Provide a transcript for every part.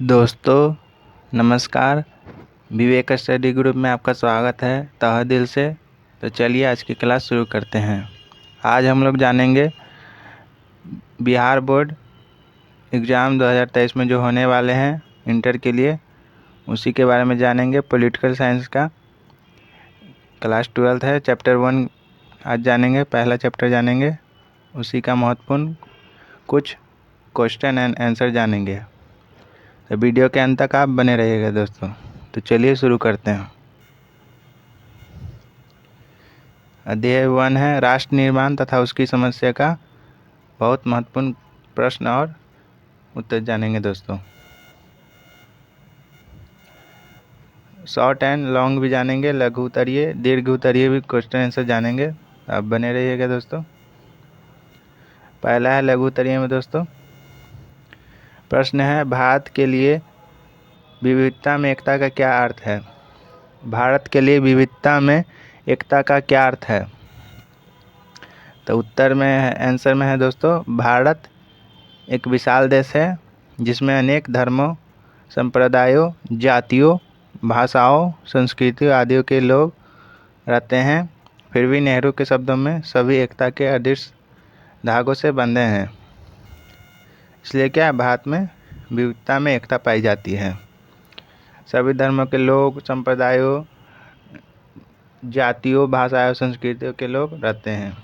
दोस्तों नमस्कार। विवेक study group में आपका स्वागत है तहे दिल से। तो चलिए आज की क्लास शुरू करते हैं। आज हम लोग जानेंगे बिहार बोर्ड एग्ज़ाम 2023 में जो होने वाले हैं इंटर के लिए, उसी के बारे में जानेंगे। पॉलिटिकल साइंस का क्लास 12th है, चैप्टर 1 आज जानेंगे, पहला चैप्टर जानेंगे। उसी का महत्वपूर्ण कुछ क्वेश्चन एंड आंसर जानेंगे। तो वीडियो के अंत तक आप बने रहिएगा दोस्तों। तो चलिए शुरू करते हैं। अध्याय 1 है राष्ट्र निर्माण तथा उसकी समस्या का बहुत महत्वपूर्ण प्रश्न और उत्तर जानेंगे दोस्तों। शॉर्ट एंड लॉन्ग भी जानेंगे, लघु उत्तरीय दीर्घ उत्तरीय भी क्वेश्चन आंसर जानेंगे। आप बने रहिएगा दोस्तों। पहला है लघु उत्तरीय में दोस्तों, प्रश्न है भारत के लिए विविधता में एकता का क्या अर्थ है। भारत के लिए विविधता में एकता का क्या अर्थ है। तो उत्तर में आंसर में है दोस्तों, भारत एक विशाल देश है जिसमें अनेक धर्मों, संप्रदायों, जातियों, भाषाओं, संस्कृतियों आदि के लोग रहते हैं। फिर भी नेहरू के शब्दों में सभी एकता के अदृश्य धागों से बंधे हैं। इसलिए क्या भारत में विविधता में एकता पाई जाती है। सभी धर्मों के लोग, संप्रदायों, जातियों, भाषाओं, संस्कृतियों के लोग रहते हैं।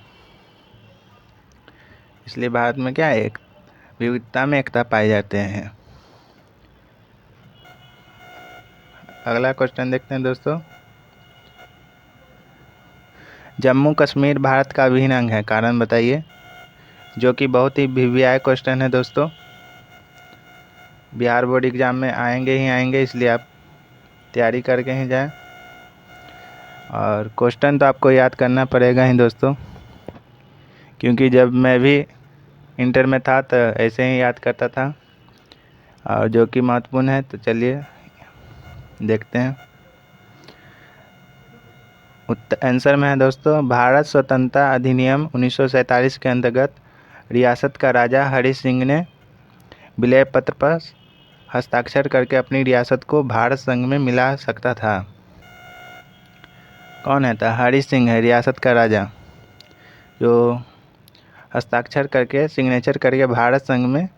इसलिए भारत में क्या है, विविधता में एकता पाए जाते हैं। अगला क्वेश्चन देखते हैं दोस्तों, जम्मू कश्मीर भारत का अभिन्न अंग है, कारण बताइए। जो कि बहुत ही वीवीआई क्वेश्चन है दोस्तों, बिहार बोर्ड एग्जाम में आएंगे ही आएंगे, इसलिए आप तैयारी करके ही जाएं। और क्वेश्चन तो आपको याद करना पड़ेगा ही दोस्तों, क्योंकि जब मैं भी इंटर में था तो ऐसे ही याद करता था, और जो कि महत्वपूर्ण है। तो चलिए देखते हैं। आंसर में है दोस्तों, भारत स्वतंत्रता अधिनियम 1947 के अंतर्गत रियासत का राजा हरि सिंह ने विलय पत्र पर हस्ताक्षर करके अपनी रियासत को भारत संघ में मिला सकता था। कौन है था? हरि सिंह है रियासत का राजा, जो हस्ताक्षर करके सिग्नेचर करके भारत संघ में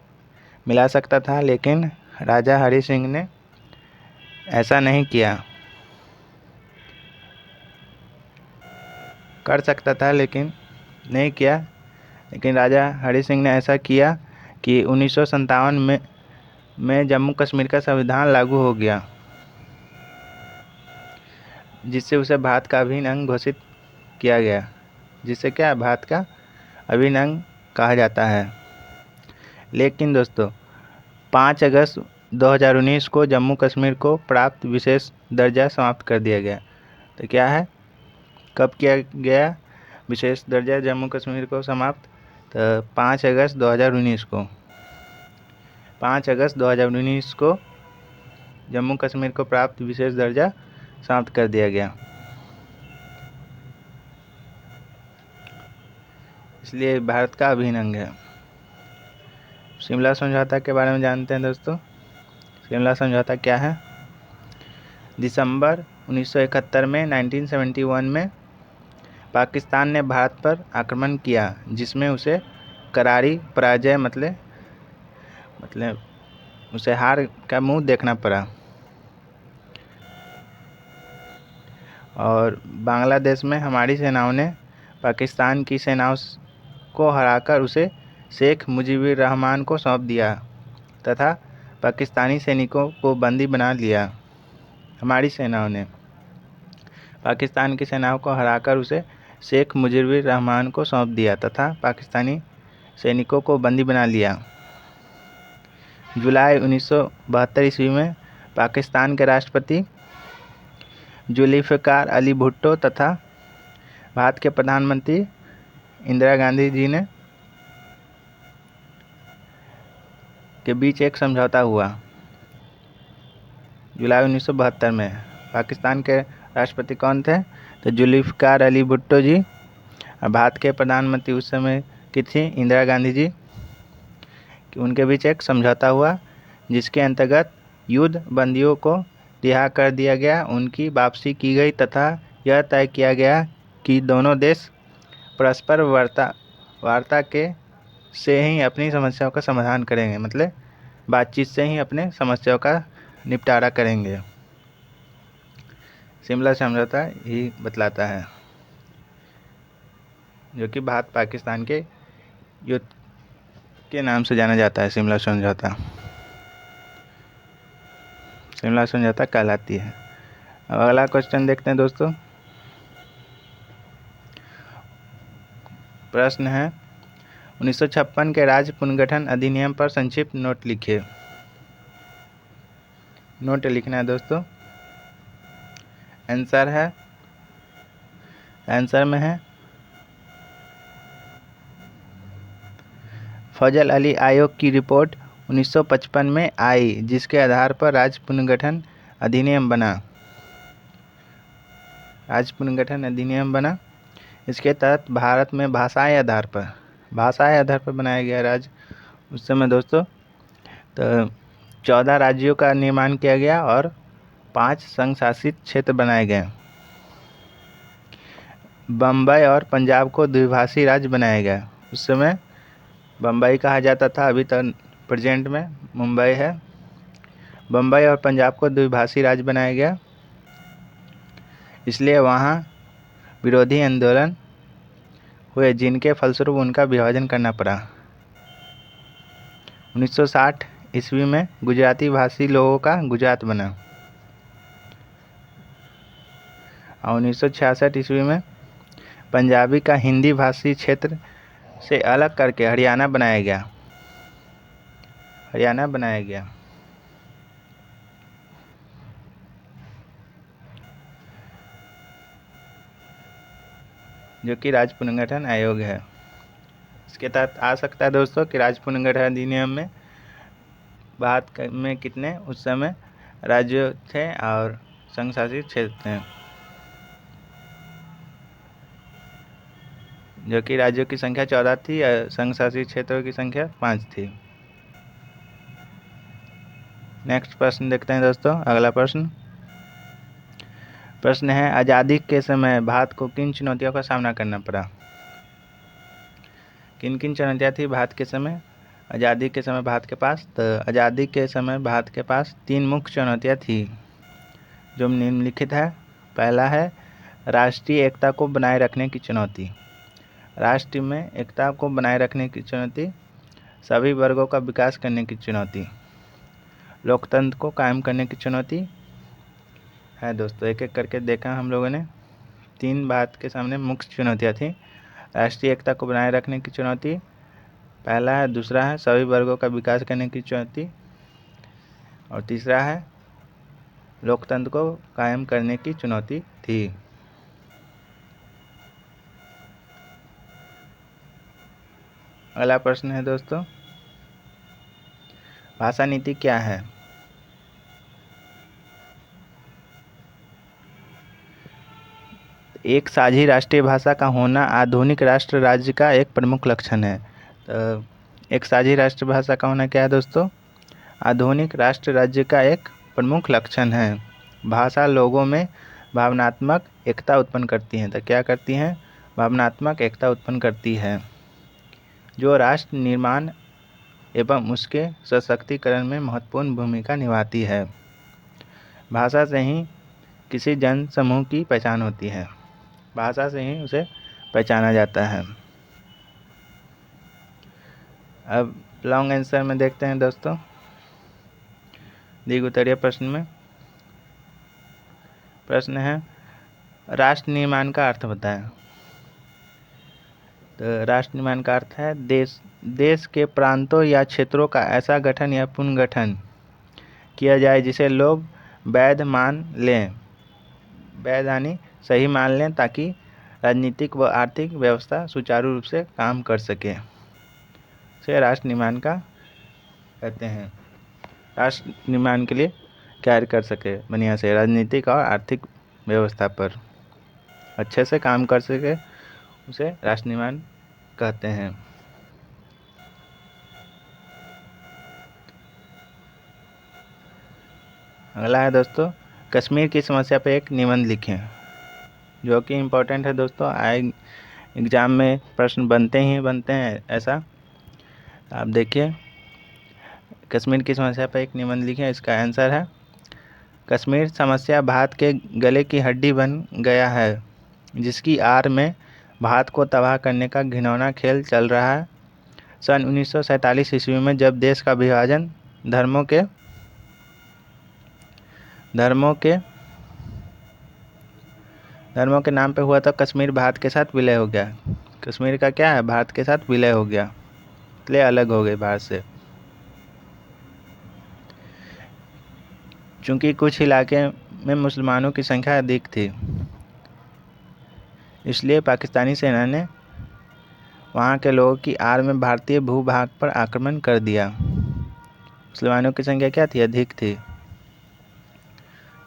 मिला सकता था। लेकिन राजा हरि सिंह ने ऐसा नहीं किया। कर सकता था लेकिन नहीं किया। लेकिन राजा हरि सिंह ने ऐसा किया कि 1957 में जम्मू कश्मीर का संविधान लागू हो गया, जिससे उसे भारत का अभिन्न अंग घोषित किया गया, जिससे क्या भारत का अभिन्न अंग कहा जाता है। लेकिन दोस्तों 5 अगस्त 2019 को जम्मू कश्मीर को प्राप्त विशेष दर्जा समाप्त कर दिया गया। तो क्या है, कब किया गया विशेष दर्जा जम्मू कश्मीर को समाप्त? तो 5 अगस्त 2019 को, 5 अगस्त 2019 को जम्मू कश्मीर को प्राप्त विशेष दर्जा समाप्त कर दिया गया। इसलिए भारत का अभिन्न अंग है। शिमला समझौता के बारे में जानते हैं दोस्तों। शिमला समझौता क्या है? दिसंबर 1971 में 1971 में पाकिस्तान ने भारत पर आक्रमण किया, जिसमें उसे करारी पराजय मतलब उसे हार का मुंह देखना पड़ा। और बांग्लादेश में हमारी सेनाओं ने पाकिस्तान की सेनाओं को हराकर उसे शेख मुजीबुर रहमान को सौंप दिया तथा पाकिस्तानी सैनिकों को बंदी बना लिया। हमारी सेनाओं ने पाकिस्तान की सेनाओं को हराकर उसे शेख मुजीबुर रहमान को सौंप दिया तथा पाकिस्तानी सैनिकों को बंदी बना लिया। जुलाई 1972 ईस्वी में पाकिस्तान के राष्ट्रपति जुल्फ़िकार अली भुट्टो तथा भारत के प्रधानमंत्री इंदिरा गांधी जी ने के बीच एक समझौता हुआ। जुलाई 1972 में पाकिस्तान के राष्ट्रपति कौन थे? तो जुल्फ़िकार अली भुट्टो जी। और भारत के प्रधानमंत्री उस समय की थी इंदिरा गांधी जी। कि उनके बीच एक समझौता हुआ, जिसके अंतर्गत युद्ध बंदियों को रिहा कर दिया गया, उनकी वापसी की गई तथा यह तय किया गया कि दोनों देश परस्पर वार्ता के से ही अपनी समस्याओं का समाधान करेंगे, मतलब बातचीत से ही अपने समस्याओं का निपटारा करेंगे। शिमला समझौता ही बतलाता है, जो कि भारत पाकिस्तान के युद्ध के नाम से जाना जाता है। शिमला समझौता कहलाती है। अब अगला क्वेश्चन देखते हैं दोस्तों। प्रश्न है 1956 के राज्य पुनर्गठन अधिनियम पर संक्षिप्त नोट लिखिए। नोट लिखना है दोस्तों। आंसर में है फजल अली आयोग की रिपोर्ट 1955 में आई, जिसके आधार पर राज्य पुनर्गठन अधिनियम बना। इसके तहत भारत में भाषाएं आधार पर बनाया गया राज्य। उस समय दोस्तों तो 14 राज्यों का निर्माण किया गया और 5 संघ शासित क्षेत्र बनाए गए। बम्बई और पंजाब को द्विभाषी राज्य बनाया गया। उस समय बम्बई कहा जाता था, अभी तो प्रेजेंट में मुंबई है। बम्बई और पंजाब को द्विभाषी राज्य बनाया गया, इसलिए वहाँ विरोधी आंदोलन हुए, जिनके फलस्वरूप उनका विभाजन करना पड़ा। 1960 ईस्वी में गुजराती भाषी लोगों का गुजरात बना और 1966 ईस्वी में पंजाबी का हिंदी भाषी क्षेत्र से अलग करके हरियाणा बनाया गया। जो कि राज्य पुनर्गठन आयोग है। इसके तहत आ सकता है दोस्तों कि राज्य पुनर्गठन अधिनियम में भारत में कितने उस समय राज्य थे और संघ शासित क्षेत्र थे, जो कि राज्यों की संख्या 14 थी, संघ शासित क्षेत्रों की संख्या 5 थी। नेक्स्ट प्रश्न देखते हैं दोस्तों। अगला प्रश्न है आज़ादी के समय भारत को किन चुनौतियों का सामना करना पड़ा। किन किन चुनौतियाँ थी भारत के समय आज़ादी के समय भारत के पास? तो आज़ादी के समय भारत के पास 3 मुख्य चुनौतियाँ थी, जो निम्नलिखित है। पहला है राष्ट्रीय एकता को बनाए रखने की चुनौती। राष्ट्र में एकता को बनाए रखने की चुनौती, सभी वर्गों का विकास करने की चुनौती, लोकतंत्र को कायम करने की चुनौती है। दोस्तों एक एक करके देखा हम लोगों ने। 3 भारत के सामने मुख्य चुनौतियाँ थी। राष्ट्रीय एकता को बनाए रखने की चुनौती पहला है, दूसरा है सभी वर्गों का विकास करने की चुनौती, और तीसरा है लोकतंत्र को कायम करने की चुनौती थी। अगला प्रश्न है दोस्तों, भाषा नीति क्या है? एक साझी राष्ट्रीय भाषा का होना आधुनिक राष्ट्र राज्य का एक प्रमुख लक्षण है। तो एक साझी राष्ट्रभाषा का होना क्या है दोस्तों? आधुनिक राष्ट्र राज्य का एक प्रमुख लक्षण है। भाषा लोगों में भावनात्मक एकता उत्पन्न करती है। तो क्या करती हैं? भावनात्मक एकता उत्पन्न करती है, जो राष्ट्र निर्माण एवं उसके सशक्तिकरण में महत्वपूर्ण भूमिका निभाती है। भाषा से ही किसी जन समूह की पहचान होती है। भाषा से ही उसे पहचाना जाता है। अब लॉन्ग आंसर में देखते हैं दोस्तों। दिग उत्तरीय प्रश्न में प्रश्न है राष्ट्र निर्माण का अर्थ बताएं। तो राष्ट्र निर्माण का अर्थ है देश के प्रांतों या क्षेत्रों का ऐसा गठन या पुनर्गठन किया जाए जिसे लोग वैध मान लें, वैध यानी सही मान लें, ताकि राजनीतिक व आर्थिक व्यवस्था सुचारू रूप से काम कर सके। से राष्ट्र निर्माण का कहते हैं। राष्ट्र निर्माण के लिए कार्य कर सके, बढ़िया से राजनीतिक और आर्थिक व्यवस्था पर अच्छे से काम कर सके, उसे राष्ट्र निर्माण कहते हैं। अगला है दोस्तों, कश्मीर की समस्या पे एक निबंध लिखें, जो कि इम्पोर्टेंट है दोस्तों। एग्ज़ाम में प्रश्न बनते हैं ऐसा। आप देखिए, कश्मीर की समस्या पर एक निबंध लिखें। इसका आंसर है, कश्मीर समस्या भारत के गले की हड्डी बन गया है, जिसकी आड़ में भारत को तबाह करने का घिनौना खेल चल रहा है। सन 1947 ईस्वी में जब देश का विभाजन धर्मों के नाम पे हुआ था, कश्मीर भारत के साथ विलय हो गया। कश्मीर का क्या है, भारत के साथ विलय हो गया, इसलिए अलग हो गए भारत से। चूंकि कुछ इलाके में मुसलमानों की संख्या अधिक थी, इसलिए पाकिस्तानी सेना ने वहाँ के लोगों की आड़ में भारतीय भूभाग पर आक्रमण कर दिया। मुसलमानों की संख्या क्या थी, अधिक थी,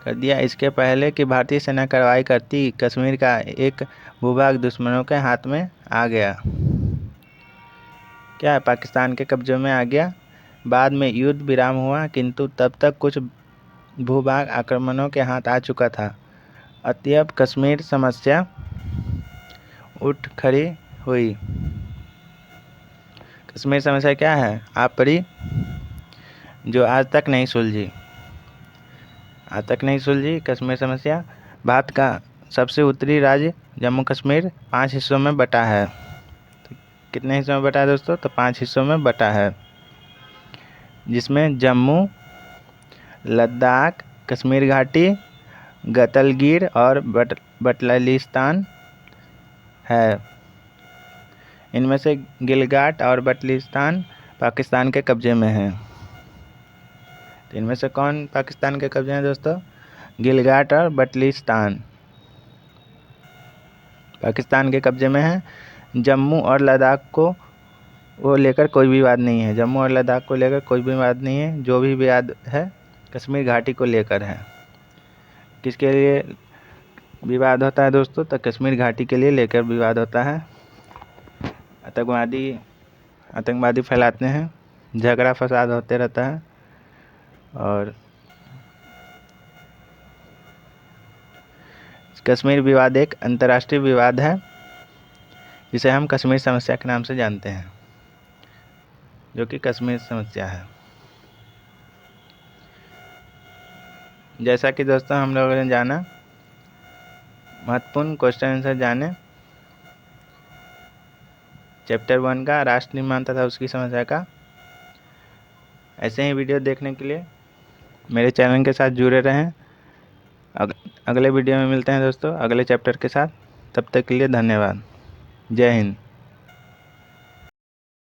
कर दिया। इसके पहले कि भारतीय सेना कार्रवाई करती, कश्मीर का एक भूभाग दुश्मनों के हाथ में आ गया। क्या है, पाकिस्तान के कब्जे में आ गया। बाद में युद्ध विराम हुआ, किंतु तब तक कुछ भूभाग आक्रमणों के हाथ आ चुका था। अतएव कश्मीर समस्या उठ खड़ी हुई। कश्मीर समस्या क्या है, आप पढ़ी, जो आज तक नहीं सुलझी। कश्मीर समस्या। भारत का सबसे उत्तरी राज्य जम्मू कश्मीर 5 हिस्सों में बटा है। तो कितने हिस्सों में बटा है दोस्तों, तो 5 हिस्सों में बटा है, जिसमें जम्मू, लद्दाख, कश्मीर घाटी, गतलगीर और बल्टिस्तान है। इनमें से गिलगाट और बल्टिस्तान पाकिस्तान के कब्जे में है। तो इनमें से कौन पाकिस्तान के कब्जे में दोस्तों, गिलगाट और बल्टिस्तान पाकिस्तान के कब्जे में है। जम्मू और लद्दाख को लेकर कोई विवाद नहीं है। जम्मू और लद्दाख को लेकर कोई विवाद नहीं है। जो भी विवाद है कश्मीर घाटी को लेकर है। किसके लिए विवाद होता है दोस्तों, तो कश्मीर घाटी के लिए लेकर विवाद होता है। आतंकवादी फैलाते हैं, झगड़ा फसाद होते रहता है। और कश्मीर विवाद एक अंतर्राष्ट्रीय विवाद है, जिसे हम कश्मीर समस्या के नाम से जानते हैं, जो कि कश्मीर समस्या है। जैसा कि दोस्तों हम लोगों ने जाना, महत्वपूर्ण क्वेश्चन आंसर जाने चैप्टर 1 का, राष्ट्र निर्माण तथा उसकी समस्या का। ऐसे ही वीडियो देखने के लिए मेरे चैनल के साथ जुड़े रहें। अगले वीडियो में मिलते हैं दोस्तों, अगले चैप्टर के साथ। तब तक के लिए धन्यवाद। जय हिंद।